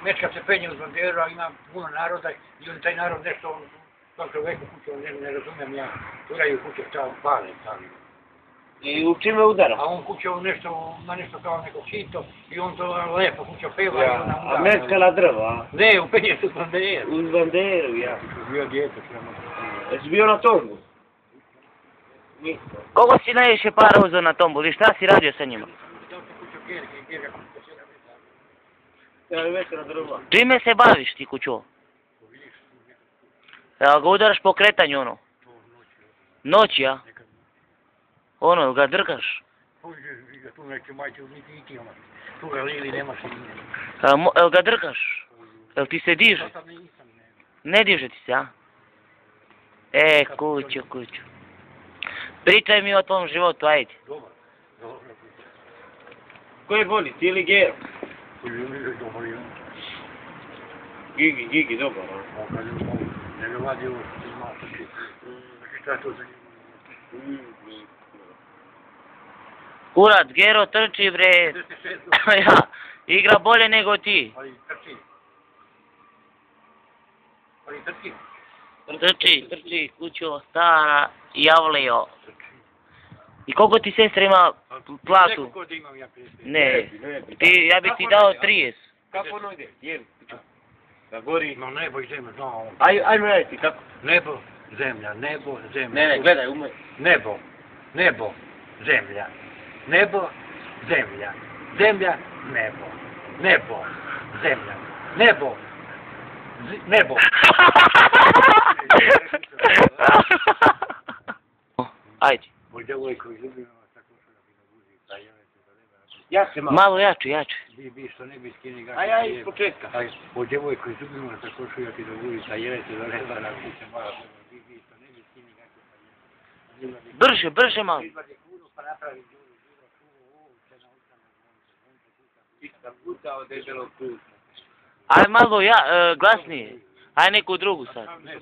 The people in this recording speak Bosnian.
Mečka se penje uz banderu, a ima puno naroda i on taj narod nešto, kao čoveku kuće, ne razumijem ja, turaju kuće, kao pale. I u čime udara? A on kuće nešto, ima nešto kao neko sito i on to lepo kuće peva i ona udara. A meckala drva? Ne, upenje se uz banderu. Uz banderu, ja. Bio djete, sramotno. Jesi bio na tombu? Koliko si najviše para uzeo na tombu i šta si radio sa njima? Ja meckala drva. Čime se baviš ti kućo? Evo ga udaraš po kretanju ono? Noći, ja? Ono, ga drkaš? Tu neće majče niti iti ono. Tu ga lili nemaš i nije. Evo ga drkaš? Jel ti se diže? Ne diže ti se, a? Kućo. Pričaj mi o tom životu, ajde. Dobar. Ko je bolji, ti ili Gero? Dobar je on. Gigi, dobar. On kad je ovo, ne ga vadi ovo što ti znaš. Šta je to za njim? Kurat, Gero trči bre. Ja, igra bolje nego ti. Ali trči. Trči, kućo, stara, javlio. I koliko ti sestra ima platu? Neko da imam ja 50. Ne, ja bi ti dao 30. Kako ono ide? Jel? Da gori. No nebo i zemlja, znao on. Ajme raditi, kako? Nebo, zemlja, nebo, zemlja. Ne, gledaj, umej. Nebo, zemlja. Nebo, zemlja. Zemlja, nebo. Nebo, zemlja. Nebo. Nebo. Ajde. Moj devojko izljubio vas tako što da bi na guzi, pa jelete za neba. Ja se malo. Malo jače. Bi što ne bi skini gaći. Aj, iz početka. Moj devojko izljubio vas tako što ja ti da guzi, pa jelete za neba, na kuće mala. Bi što ne bi skini gaći, pa jelete. Brže malo. Pa napravi Ista puta od debelog puta. Aj malo glasnije. Aj neku drugu sad. Ne,